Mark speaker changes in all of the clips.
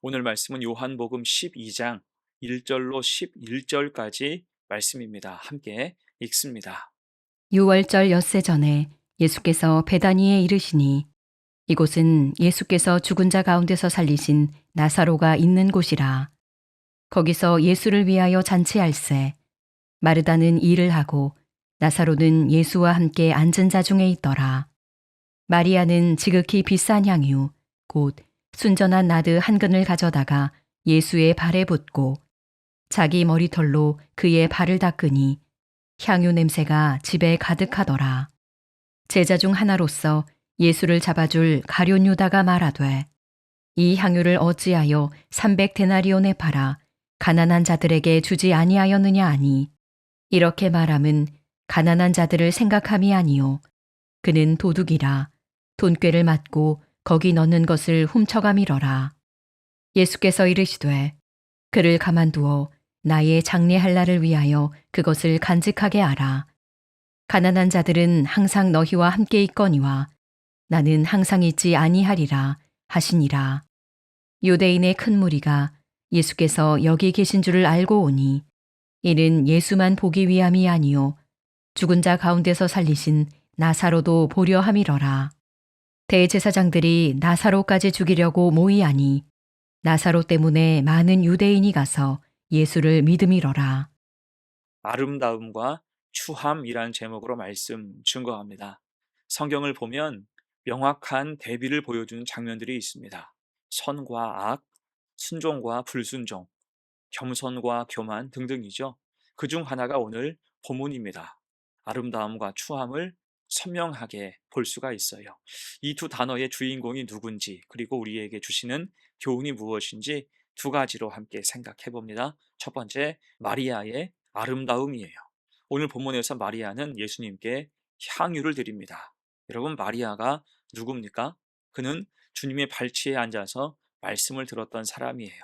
Speaker 1: 오늘 말씀은 요한복음 12장 1절로 11절까지 말씀입니다. 함께 읽습니다.
Speaker 2: 유월절 엿새 전에 예수께서 베다니에 이르시니 이곳은 예수께서 죽은 자 가운데서 살리신 나사로가 있는 곳이라. 거기서 예수를 위하여 잔치할세. 마르다는 일을 하고 나사로는 예수와 함께 앉은 자 중에 있더라. 마리아는 지극히 비싼 향유 곧 순전한 나드 한 근을 가져다가 예수의 발에 붓고 자기 머리털로 그의 발을 닦으니 향유 냄새가 집에 가득하더라. 제자 중 하나로서 예수를 잡아줄 가룟 유다가 말하되 이 향유를 어찌하여 300데나리온에 팔아 가난한 자들에게 주지 아니하였느냐 하니 이렇게 말함은 가난한 자들을 생각함이 아니요 그는 도둑이라 돈꾀를 맞고 거기 넣는 것을 훔쳐가미러라. 예수께서 이르시되 그를 가만두어 나의 장례할 날을 위하여 그것을 간직하게 하라. 가난한 자들은 항상 너희와 함께 있거니와 나는 항상 있지 아니하리라 하시니라. 유대인의 큰 무리가 예수께서 여기 계신 줄을 알고 오니 이는 예수만 보기 위함이 아니요 죽은 자 가운데서 살리신 나사로도 보려 함이러라. 대제사장들이 나사로까지 죽이려고 모이하니 나사로 때문에 많은 유대인이 가서 예수를 믿음이러라.
Speaker 1: 아름다움과 추함이란 제목으로 말씀 증거합니다. 성경을 보면 명확한 대비를 보여주는 장면들이 있습니다. 선과 악, 순종과 불순종, 겸손과 교만 등등이죠. 그중 하나가 오늘 본문입니다. 아름다움과 추함을 선명하게 볼 수가 있어요. 이 두 단어의 주인공이 누군지, 그리고 우리에게 주시는 교훈이 무엇인지 두 가지로 함께 생각해 봅니다. 첫 번째, 마리아의 아름다움이에요. 오늘 본문에서 마리아는 예수님께 향유를 드립니다. 여러분, 마리아가 누굽니까? 그는 주님의 발치에 앉아서 말씀을 들었던 사람이에요.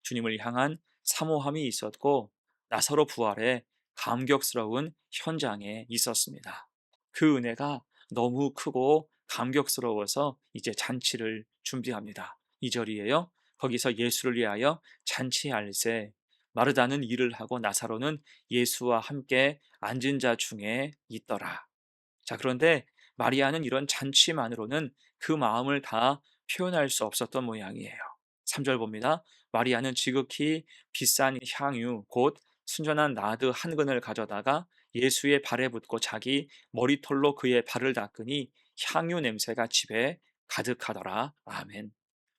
Speaker 1: 주님을 향한 사모함이 있었고 나사로 부활에 감격스러운 현장에 있었습니다. 그 은혜가 너무 크고 감격스러워서 이제 잔치를 준비합니다. 2절이에요. 거기서 예수를 위하여 잔치할세. 마르다는 일을 하고 나사로는 예수와 함께 앉은 자 중에 있더라. 자, 그런데 마리아는 이런 잔치만으로는 그 마음을 다 표현할 수 없었던 모양이에요. 3절 봅니다. 마리아는 지극히 비싼 향유, 곧 순전한 나드 한 근을 가져다가 예수의 발에 붓고 자기 머리털로 그의 발을 닦으니 향유 냄새가 집에 가득하더라. 아멘.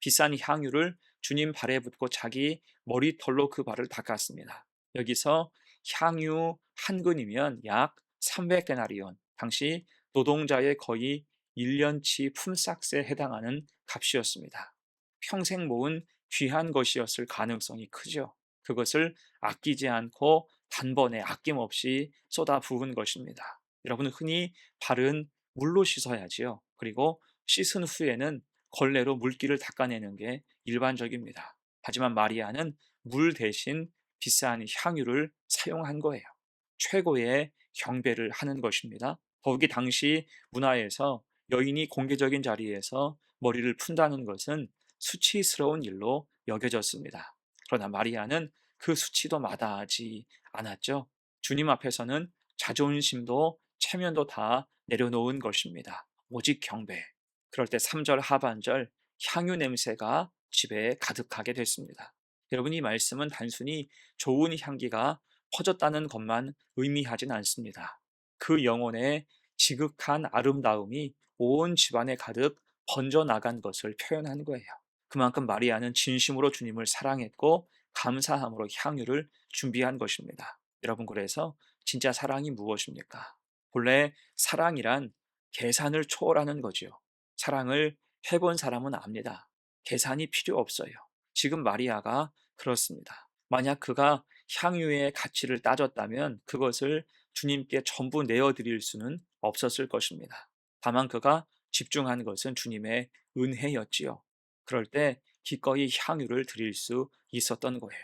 Speaker 1: 비싼 향유를 주님 발에 붓고 자기 머리털로 그 발을 닦았습니다. 여기서 향유 한 근이면 약 300데나리온, 당시 노동자의 거의 1년치 품삯에 해당하는 값이었습니다. 평생 모은 귀한 것이었을 가능성이 크죠. 그것을 아끼지 않고 단번에 아낌없이 쏟아 부은 것입니다. 여러분, 흔히 발은 물로 씻어야지요. 그리고 씻은 후에는 걸레로 물기를 닦아내는 게 일반적입니다. 하지만 마리아는 물 대신 비싼 향유를 사용한 거예요. 최고의 경배를 하는 것입니다. 더욱이 당시 문화에서 여인이 공개적인 자리에서 머리를 푼다는 것은 수치스러운 일로 여겨졌습니다. 그러나 마리아는 그 수치도 마다하지 않았죠. 주님 앞에서는 자존심도 체면도 다 내려놓은 것입니다. 오직 경배. 그럴 때 3절 하반절 향유 냄새가 집에 가득하게 됐습니다. 여러분, 이 말씀은 단순히 좋은 향기가 퍼졌다는 것만 의미하진 않습니다. 그 영혼의 지극한 아름다움이 온 집안에 가득 번져나간 것을 표현한 거예요. 그만큼 마리아는 진심으로 주님을 사랑했고 감사함으로 향유를 준비한 것입니다. 여러분, 그래서 진짜 사랑이 무엇입니까? 본래 사랑이란 계산을 초월하는 거죠. 사랑을 해본 사람은 압니다. 계산이 필요 없어요. 지금 마리아가 그렇습니다. 만약 그가 향유의 가치를 따졌다면 그것을 주님께 전부 내어드릴 수는 없었을 것입니다. 다만 그가 집중한 것은 주님의 은혜였지요. 그럴 때 기꺼이 향유를 드릴 수 있었던 거예요.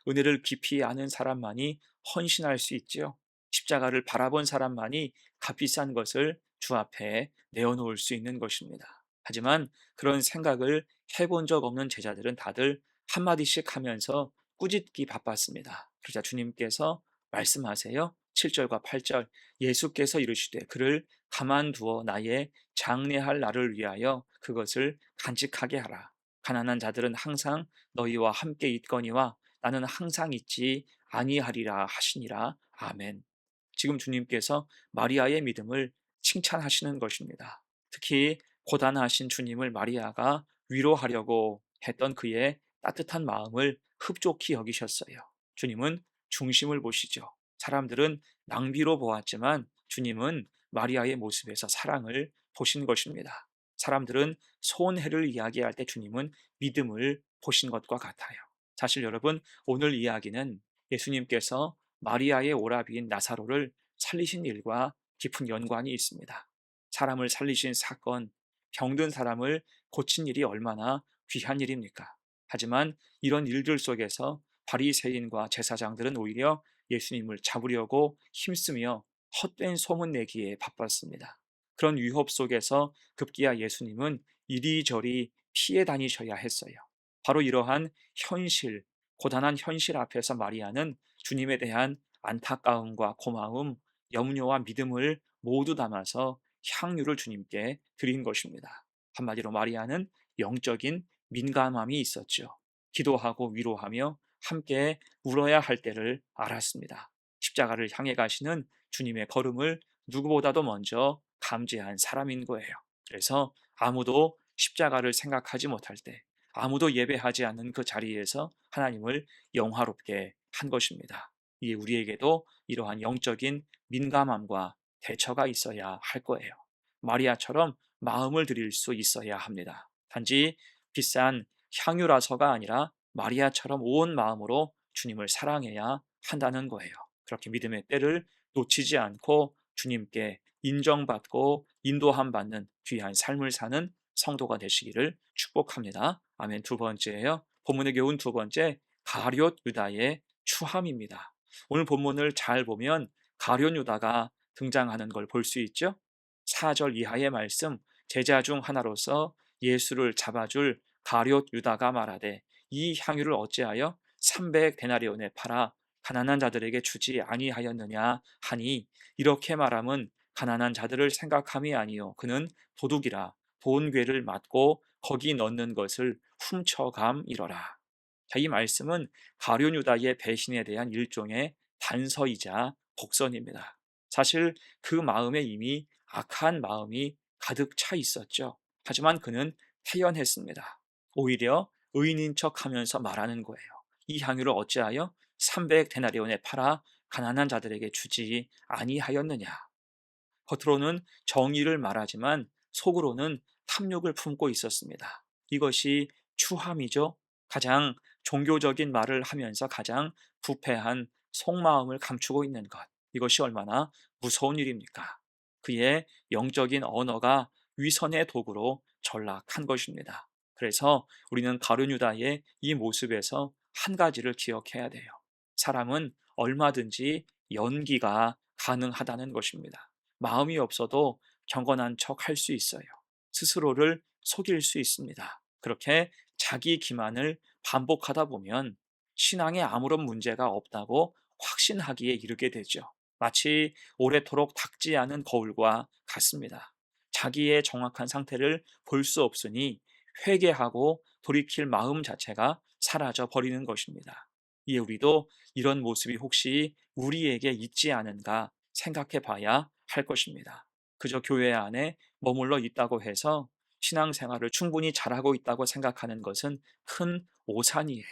Speaker 1: 은혜를 깊이 아는 사람만이 헌신할 수 있지요. 십자가를 바라본 사람만이 값비싼 것을 주 앞에 내어놓을 수 있는 것입니다. 하지만 그런 생각을 해본 적 없는 제자들은 다들 한마디씩 하면서 꾸짖기 바빴습니다. 그러자 주님께서 말씀하세요. 7절과 8절, 예수께서 이르시되 그를 가만두어 나의 장래할 날을 위하여 그것을 간직하게 하라. 가난한 자들은 항상 너희와 함께 있거니와 나는 항상 있지 아니하리라 하시니라. 아멘. 지금 주님께서 마리아의 믿음을 칭찬하시는 것입니다. 특히 고단하신 주님을 마리아가 위로하려고 했던 그의 따뜻한 마음을 흡족히 여기셨어요. 주님은 중심을 보시죠. 사람들은 낭비로 보았지만 주님은 마리아의 모습에서 사랑을 보신 것입니다. 사람들은 손해를 이야기할 때 주님은 믿음을 보신 것과 같아요. 사실 여러분, 오늘 이야기는 예수님께서 마리아의 오라비인 나사로를 살리신 일과 깊은 연관이 있습니다. 사람을 살리신 사건, 병든 사람을 고친 일이 얼마나 귀한 일입니까? 하지만 이런 일들 속에서 바리새인과 제사장들은 오히려 예수님을 잡으려고 힘쓰며 헛된 소문 내기에 바빴습니다. 그런 위협 속에서 급기야 예수님은 이리저리 피해 다니셔야 했어요. 바로 이러한 현실, 고단한 현실 앞에서 마리아는 주님에 대한 안타까움과 고마움, 염려와 믿음을 모두 담아서 향유를 주님께 드린 것입니다. 한마디로 마리아는 영적인 민감함이 있었죠. 기도하고 위로하며 함께 울어야 할 때를 알았습니다. 십자가를 향해 가시는 주님의 걸음을 누구보다도 먼저 감지한 사람인 거예요. 그래서 아무도 십자가를 생각하지 못할 때, 아무도 예배하지 않는 그 자리에서 하나님을 영화롭게 한 것입니다. 이게 우리에게도 이러한 영적인 민감함과 대처가 있어야 할 거예요. 마리아처럼 마음을 드릴 수 있어야 합니다. 단지 비싼 향유라서가 아니라 마리아처럼 온 마음으로 주님을 사랑해야 한다는 거예요. 그렇게 믿음의 때를 놓치지 않고 주님께 인정받고 인도함 받는 귀한 삶을 사는 성도가 되시기를 축복합니다. 아멘. 두 번째예요. 본문에 겨운 두 번째, 가룟 유다의 추함입니다. 오늘 본문을 잘 보면 가룟 유다가 등장하는 걸 볼 수 있죠. 4절 이하의 말씀, 제자 중 하나로서 예수를 잡아줄 가룟 유다가 말하되 이 향유를 어찌하여 300데나리온에 팔아 가난한 자들에게 주지 아니하였느냐 하니, 이렇게 말함은 가난한 자들을 생각함이 아니요 그는 도둑이라 돈괴를 맞고 거기 넣는 것을 훔쳐감이러라. 자, 이 말씀은 가룟 유다의 배신에 대한 일종의 단서이자 복선입니다. 사실 그 마음에 이미 악한 마음이 가득 차 있었죠. 하지만 그는 태연했습니다. 오히려 의인인 척하면서 말하는 거예요. 이 향유를 어찌하여 300데나리온에 팔아 가난한 자들에게 주지 아니하였느냐. 겉으로는 정의를 말하지만 속으로는 탐욕을 품고 있었습니다. 이것이 추함이죠. 가장 종교적인 말을 하면서 가장 부패한 속마음을 감추고 있는 것. 이것이 얼마나 무서운 일입니까? 그의 영적인 언어가 위선의 도구로 전락한 것입니다. 그래서 우리는 가룟 유다의 이 모습에서 한 가지를 기억해야 돼요. 사람은 얼마든지 연기가 가능하다는 것입니다. 마음이 없어도 경건한 척 할 수 있어요. 스스로를 속일 수 있습니다. 그렇게 자기 기만을 반복하다 보면 신앙에 아무런 문제가 없다고 확신하기에 이르게 되죠. 마치 오래도록 닦지 않은 거울과 같습니다. 자기의 정확한 상태를 볼 수 없으니 회개하고 돌이킬 마음 자체가 사라져 버리는 것입니다. 이에 우리도 이런 모습이 혹시 우리에게 있지 않은가 생각해 봐야 할 것입니다. 그저 교회 안에 머물러 있다고 해서 신앙생활을 충분히 잘하고 있다고 생각하는 것은 큰 오산이에요.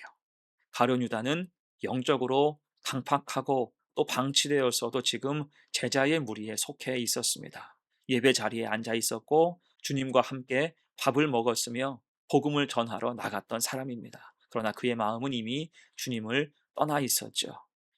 Speaker 1: 가룟 유다는 영적으로 강팍하고 또 방치되었어도 지금 제자의 무리에 속해 있었습니다. 예배 자리에 앉아 있었고 주님과 함께 밥을 먹었으며 복음을 전하러 나갔던 사람입니다. 그러나 그의 마음은 이미 주님을 떠나 있었죠.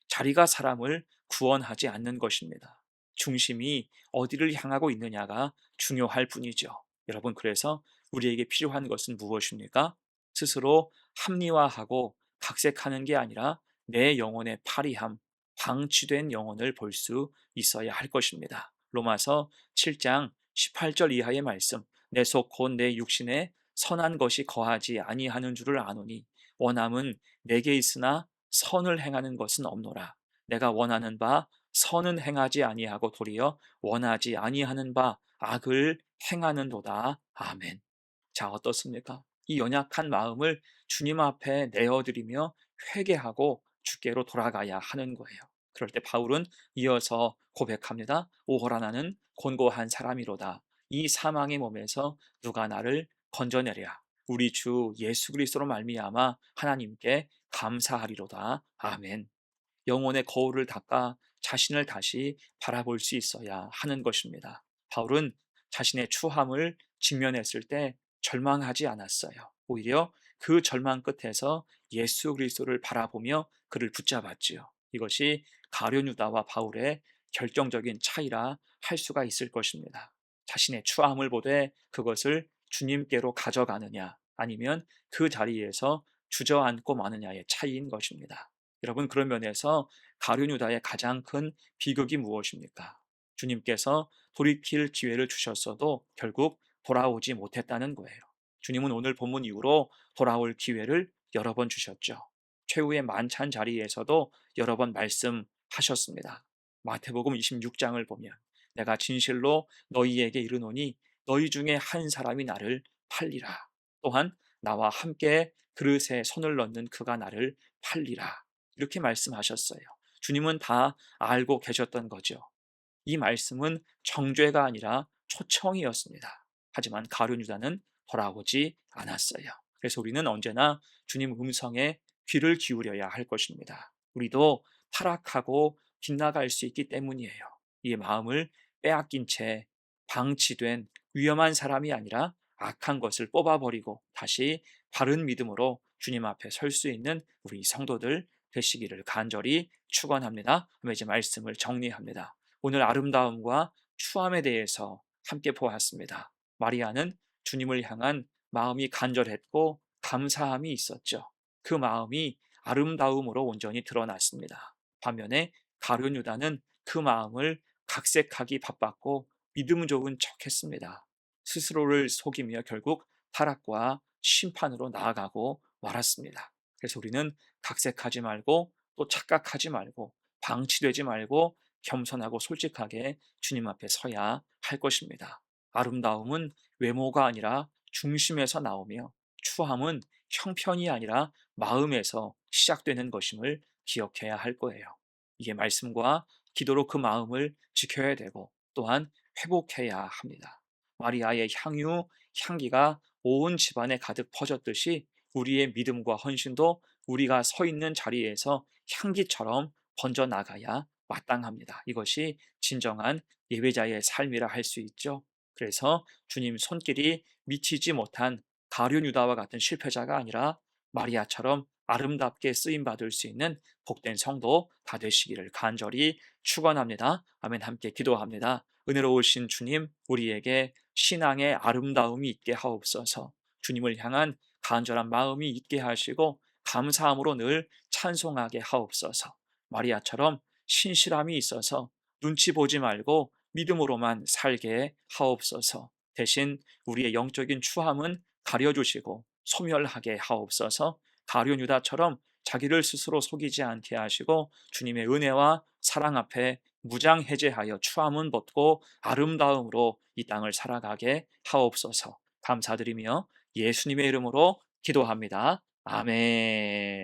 Speaker 1: 자리가 사람을 구원하지 않는 것입니다. 중심이 어디를 향하고 있느냐가 중요할 뿐이죠. 여러분, 그래서 우리에게 필요한 것은 무엇입니까? 스스로 합리화하고 각색하는 게 아니라 내 영혼의 파리함, 방치된 영혼을 볼 수 있어야 할 것입니다. 로마서 7장 18절 이하의 말씀, 내 속 곧 내 육신에 선한 것이 거하지 아니하는 줄을 아노니 원함은 내게 있으나 선을 행하는 것은 없노라. 내가 원하는 바 선은 행하지 아니하고 도리어 원하지 아니하는 바 악을 행하는도다. 아멘. 자, 어떻습니까? 이 연약한 마음을 주님 앞에 내어드리며 회개하고 주께로 돌아가야 하는 거예요. 그럴 때 바울은 이어서 고백합니다. 오호라 나는 곤고한 사람이로다. 이 사망의 몸에서 누가 나를 건져내랴. 우리 주 예수 그리스도로 말미암아 하나님께 감사하리로다. 아멘. 영혼의 거울을 닦아 자신을 다시 바라볼 수 있어야 하는 것입니다. 바울은 자신의 추함을 직면했을 때 절망하지 않았어요. 오히려 그 절망 끝에서 예수 그리스도를 바라보며 그를 붙잡았지요. 이것이 가룟 유다와 바울의 결정적인 차이라 할 수가 있을 것입니다. 자신의 추함을 보되 그것을 주님께로 가져가느냐 아니면 그 자리에서 주저앉고 마느냐의 차이인 것입니다. 여러분, 그런 면에서 가룟 유다의 가장 큰 비극이 무엇입니까? 주님께서 돌이킬 기회를 주셨어도 결국 돌아오지 못했다는 거예요. 주님은 오늘 본문 이후로 돌아올 기회를 여러 번 주셨죠. 최후의 만찬 자리에서도 여러 번 말씀하셨습니다. 마태복음 26장을 보면 내가 진실로 너희에게 이르노니 너희 중에 한 사람이 나를 팔리라. 또한 나와 함께 그릇에 손을 넣는 그가 나를 팔리라. 이렇게 말씀하셨어요. 주님은 다 알고 계셨던 거죠. 이 말씀은 정죄가 아니라 초청이었습니다. 하지만 가룟 유다는 돌아오지 않았어요. 그래서 우리는 언제나 주님 음성에 귀를 기울여야 할 것입니다. 우리도 타락하고 빗나갈 수 있기 때문이에요. 이 마음을 빼앗긴 채 방치된 위험한 사람이 아니라 악한 것을 뽑아버리고 다시 바른 믿음으로 주님 앞에 설 수 있는 우리 성도들 되시기를 간절히 축원합니다. 그럼 이제 말씀을 정리합니다. 오늘 아름다움과 추함에 대해서 함께 보았습니다. 마리아는 주님을 향한 마음이 간절했고 감사함이 있었죠. 그 마음이 아름다움으로 온전히 드러났습니다. 반면에 가룟 유다는 그 마음을 각색하기 바빴고 믿음 좋은 척했습니다. 스스로를 속이며 결국 타락과 심판으로 나아가고 말았습니다. 그래서 우리는 각색하지 말고 또 착각하지 말고 방치되지 말고 겸손하고 솔직하게 주님 앞에 서야 할 것입니다. 아름다움은 외모가 아니라 중심에서 나오며 추함은 형편이 아니라 마음에서 시작되는 것임을 기억해야 할 거예요. 이게 말씀과 기도로 그 마음을 지켜야 되고 또한 회복해야 합니다. 마리아의 향기가 온 집안에 가득 퍼졌듯이 우리의 믿음과 헌신도 우리가 서 있는 자리에서 향기처럼 번져 나가야 마땅합니다. 이것이 진정한 예배자의 삶이라 할 수 있죠. 그래서 주님 손길이 미치지 못한 가룟 유다와 같은 실패자가 아니라 마리아처럼 아름답게 쓰임 받을 수 있는 복된 성도 다 되시기를 간절히 축원합니다. 아멘. 함께 기도합니다. 은혜로우신 주님, 우리에게 신앙의 아름다움이 있게 하옵소서. 주님을 향한 간절한 마음이 있게 하시고 감사함으로 늘 찬송하게 하옵소서. 마리아처럼 신실함이 있어서 눈치 보지 말고 믿음으로만 살게 하옵소서. 대신 우리의 영적인 추함은 가려주시고 소멸하게 하옵소서. 가룟 유다처럼 자기를 스스로 속이지 않게 하시고 주님의 은혜와 사랑 앞에 무장해제하여 추함은 벗고 아름다움으로 이 땅을 살아가게 하옵소서. 감사드리며 예수님의 이름으로 기도합니다. 아멘.